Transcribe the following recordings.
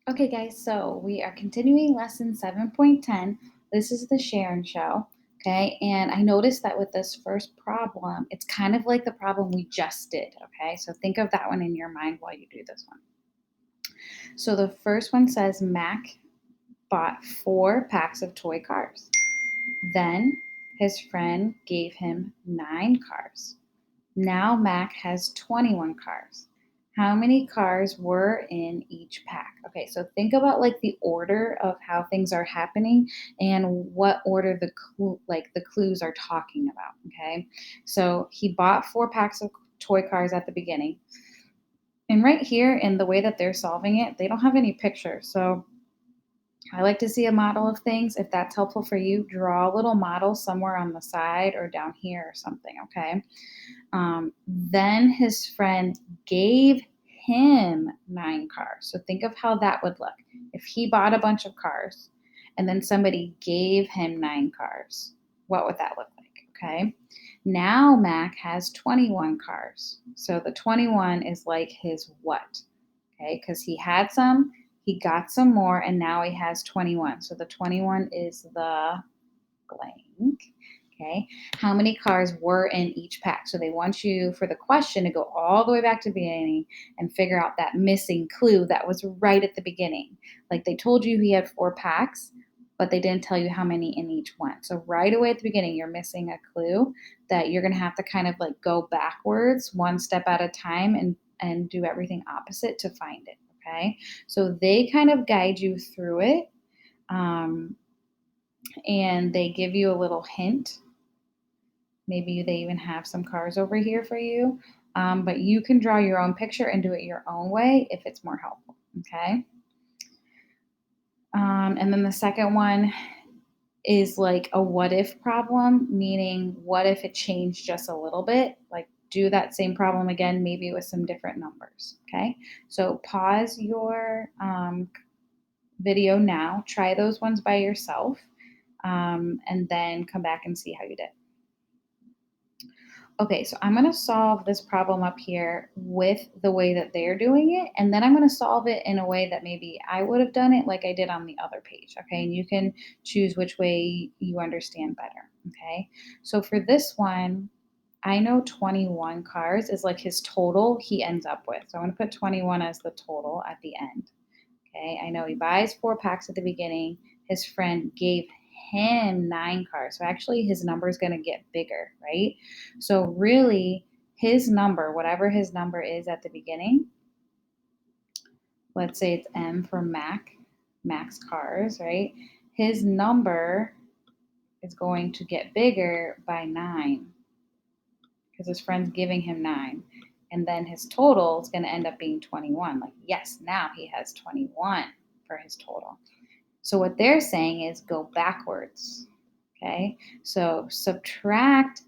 Okay, guys, so we are continuing lesson 7.10. This is the Sharon show. Okay, and I noticed that with this first problem, it's kind of like the problem we just did. Okay, so think of that one in your mind while you do this one. So the first one says Mac bought 4 packs of toy cars. Then his friend gave him 9 cars. Now Mac has 21 cars. How many cars were in each pack? Okay, so think about like the order of how things are happening and what order the clues are talking about, okay? So he bought 4 packs of toy cars at the beginning. And right here in the way that they're solving it, they don't have any pictures. So I like to see a model of things. If that's helpful for you, draw a little model somewhere on the side or down here or something, okay? Then his friend gave him 9 cars. So think of how that would look. If he bought a bunch of cars and then somebody gave him 9 cars, what would that look like? Okay. Now Mac has 21 cars. So the 21 is like his what? Okay. Because he had some, he got some more, and now he has 21. So the 21 is the blank. Okay. How many cars were in each pack? So they want you for the question to go all the way back to the beginning and figure out that missing clue that was right at the beginning. Like they told you he had 4 packs, but they didn't tell you how many in each one. So right away at the beginning, you're missing a clue that you're going to have to kind of like go backwards one step at a time and do everything opposite to find it. Okay. So they kind of guide you through it. Um, and they give you a little hint. Maybe they even have some cars over here for you. But you can draw your own picture and do it your own way if it's more helpful. Okay. And then the second one is like a what if problem, meaning what if it changed just a little bit? Like do that same problem again, maybe with some different numbers. Okay. So pause your video now, try those ones by yourself, and then come back and see how you did. Okay, so I'm going to solve this problem up here with the way that they're doing it, and then I'm going to solve it in a way that maybe I would have done it like I did on the other page, okay? And you can choose which way you understand better, okay? So for this one, I know 21 cars is like his total he ends up with. So I'm going to put 21 as the total at the end. Okay, I know he buys 4 packs at the beginning. His friend gave him 9 cars. So actually, his number is going to get bigger, right? So, really, his number, whatever his number is at the beginning, let's say it's M for Max cars, right? His number is going to get bigger by 9 because his friend's giving him 9. And then his total is going to end up being 21. Like, yes, now he has 21 for his total. So what they're saying is go backwards. Okay, so subtract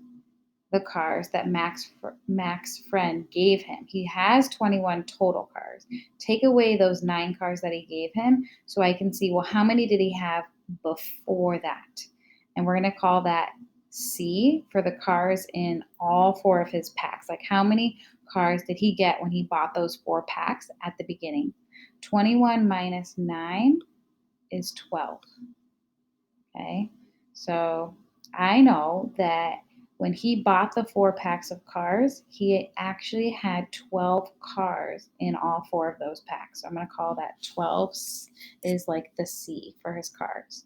the cars that Mac's friend gave him. He has 21 total cars. Take away those 9 cars that he gave him, so I can see, well, how many did he have before that? And we're going to call that C for the cars in all 4 of his packs. Like how many cars did he get when he bought those 4 packs at the beginning? 21 minus 9 is 12. Okay, so I know that when he bought the 4 packs of cars, he actually had 12 cars in all 4 of those packs. So I'm going to call that 12 is like the C for his cars.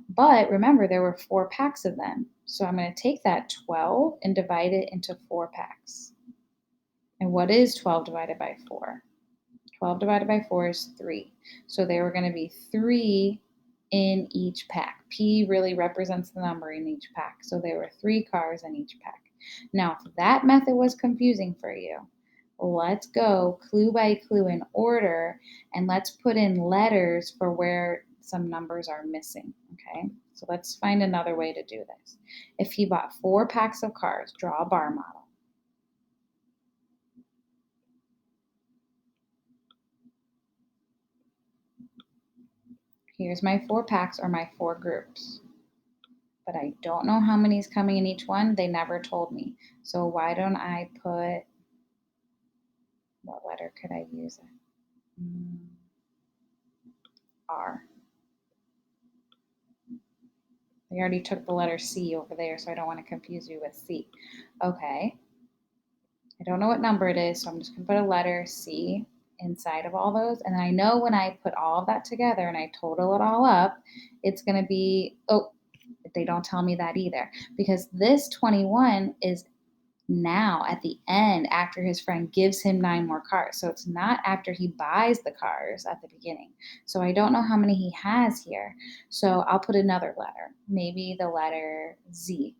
But remember, there were 4 packs of them. So I'm going to take that 12 and divide it into 4 packs. And what is 12 divided by 4? 12 divided by 4 is 3. So there were going to be 3 in each pack. P really represents the number in each pack. So there were 3 cars in each pack. Now, if that method was confusing for you, let's go clue by clue in order and let's put in letters for where some numbers are missing. Okay, so let's find another way to do this. If he bought 4 packs of cars, draw a bar model. Here's my 4 packs or my 4 groups. But I don't know how many is coming in each one. They never told me. So why don't I put, what letter could I use? R. They already took the letter C over there, so I don't want to confuse you with C. Okay. I don't know what number it is, so I'm just going to put a letter C inside of all those. And I know when I put all of that together and I total it all up, it's going to be, oh, they don't tell me that either, because this 21 is now at the end after his friend gives him 9 more cars. So it's not after he buys the cars at the beginning. So I don't know how many he has here. So I'll put another letter, maybe the letter Z.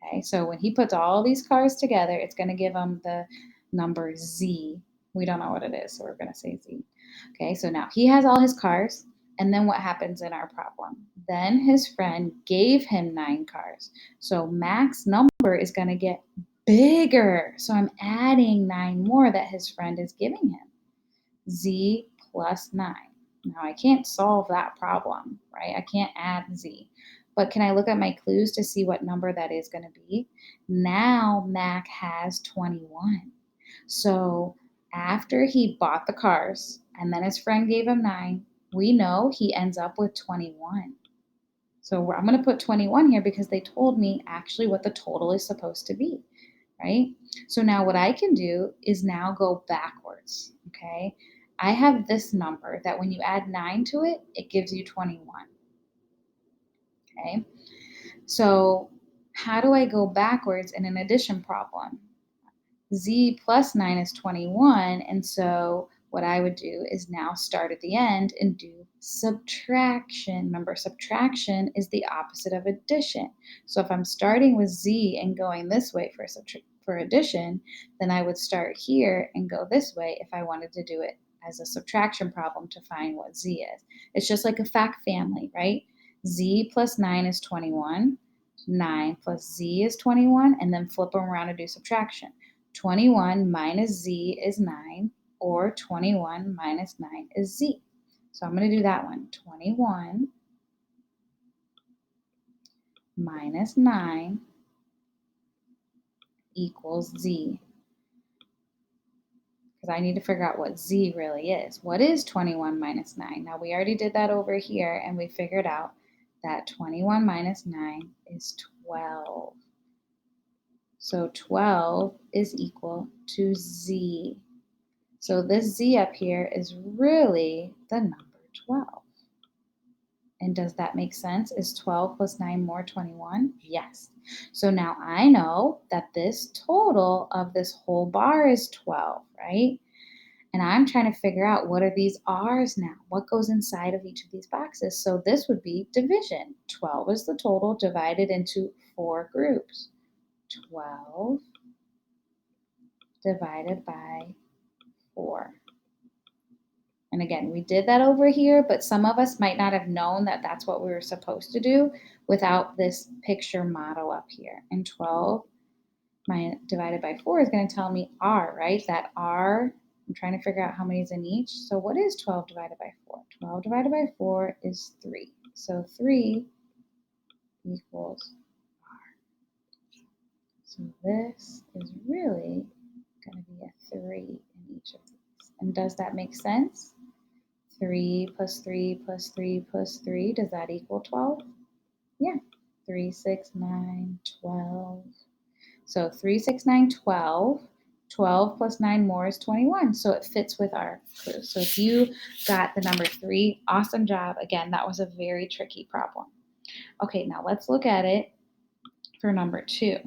Okay, so when he puts all these cars together, it's going to give him the number Z. We don't know what it is, so we're going to say Z. Okay, so now he has all his cars, and then what happens in our problem? Then his friend gave him 9 cars. So Mac's number is going to get bigger. So I'm adding 9 more that his friend is giving him. Z plus 9. Now I can't solve that problem, right? I can't add Z. But can I look at my clues to see what number that is going to be? Now Mac has 21. So after he bought the cars and then his friend gave him 9, we know he ends up with 21. So I'm going to put 21 here because they told me actually what the total is supposed to be, right? So now what I can do is now go backwards, okay? I have this number that when you add 9 to it, it gives you 21, okay? So how do I go backwards in an addition problem? Z plus 9 is 21, and so what I would do is now start at the end and do subtraction. Remember, subtraction is the opposite of addition. So if I'm starting with Z and going this way for addition, then I would start here and go this way if I wanted to do it as a subtraction problem to find what Z is. It's just like a fact family, right? Z plus 9 is 21. 9 plus Z is 21, and then flip them around and do subtraction. 21 minus Z is 9, or 21 minus 9 is Z. So I'm going to do that one. 21 minus 9 equals Z. Because I need to figure out what Z really is. What is 21 minus 9? Now we already did that over here and we figured out that 21 minus 9 is 12. So 12 is equal to Z. So this Z up here is really the number 12. And does that make sense? Is 12 plus 9 more 21? Yes. So now I know that this total of this whole bar is 12, right? And I'm trying to figure out what are these R's now? What goes inside of each of these boxes? So this would be division. 12 is the total divided into 4 groups. 12 divided by 4. And again, we did that over here, but some of us might not have known that that's what we were supposed to do without this picture model up here. And 12 divided by 4 is going to tell me R, right? That R, I'm trying to figure out how many is in each. So what is 12 divided by 4? 12 divided by 4 is 3. So 3 equals R. So this is really going to be a 3 in each of these. And does that make sense? 3 plus 3 plus 3 plus 3, does that equal 12? Yeah, 3, 6, 9, 12. So 3, 6, 9, 12. 12 plus 9 more is 21, so it fits with our clue. So if you got the number 3, awesome job. Again, that was a very tricky problem. Okay, now let's look at it for number 2.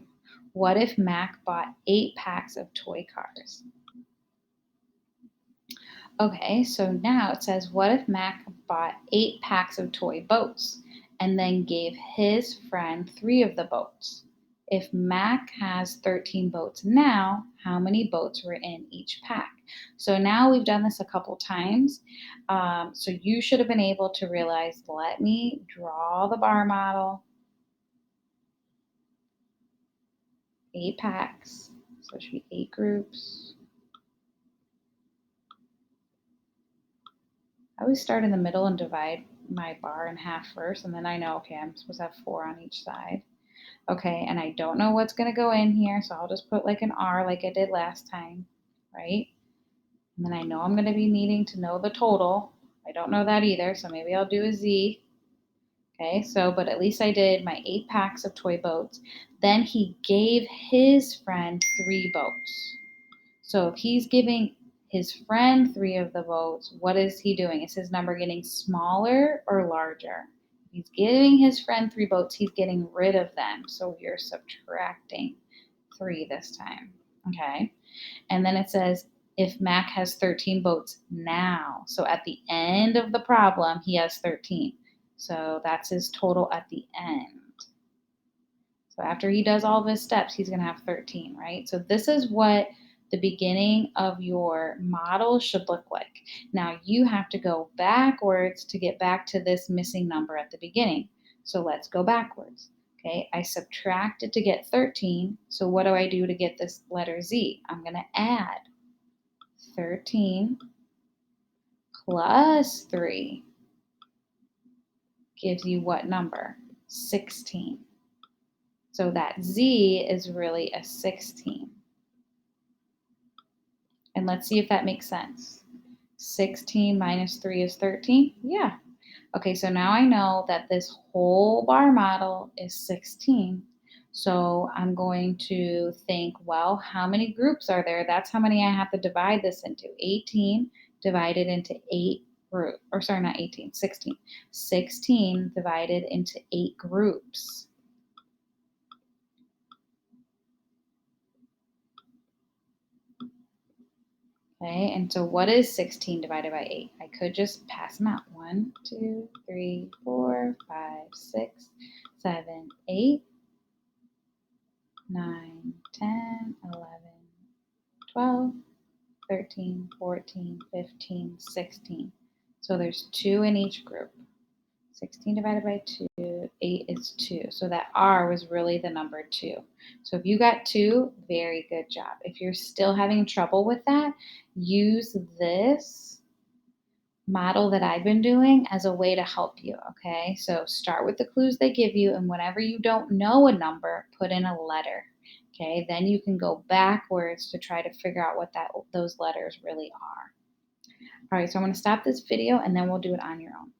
What if Mac bought 8 packs of toy cars? Okay, so now it says, what if Mac bought 8 packs of toy boats and then gave his friend 3 of the boats? If Mac has 13 boats now, how many boats were in each pack? So now we've done this a couple times. So you should have been able to realize, let me draw the bar model. 8 packs, so it should be 8 groups. I always start in the middle and divide my bar in half first, and then I know, okay, I'm supposed to have 4 on each side. Okay, and I don't know what's going to go in here, so I'll just put like an R like I did last time, right? And then I know I'm going to be needing to know the total. I don't know that either, so maybe I'll do a Z. Okay, so, but at least I did my 8 packs of toy boats. Then he gave his friend 3 boats. So if he's giving his friend 3 of the boats, what is he doing? Is his number getting smaller or larger? If he's giving his friend 3 boats, he's getting rid of them. So we're subtracting 3 this time. Okay. And then it says if Mac has 13 boats now. So at the end of the problem, he has 13. So that's his total at the end. So after he does all of his steps, he's going to have 13, right? So this is what the beginning of your model should look like. Now you have to go backwards to get back to this missing number at the beginning. So let's go backwards. Okay, I subtracted to get 13. So what do I do to get this letter Z? I'm going to add 13 plus 3 gives you what number? 16. So that Z is really a 16. And let's see if that makes sense. 16 minus 3 is 13? Yeah. Okay, so now I know that this whole bar model is 16. So I'm going to think, well, how many groups are there? That's how many I have to divide this into. 18 divided into 8 groups. Or sorry, not 18, 16. 16 divided into 8 groups. Okay, and so what is 16 divided by 8? I could just pass them out. 1, 2, 3, 4, 5, 6, 7, 8, 9, 10, 11, 12, 13, 14, 15, 16. So there's 2 in each group. 16 divided by 2, 8 is 2. So that R was really the number 2. So if you got 2, very good job. If you're still having trouble with that, use this model that I've been doing as a way to help you, okay? So start with the clues they give you, and whenever you don't know a number, put in a letter, okay? Then you can go backwards to try to figure out what those letters really are. All right, so I'm going to stop this video, and then we'll do it on your own.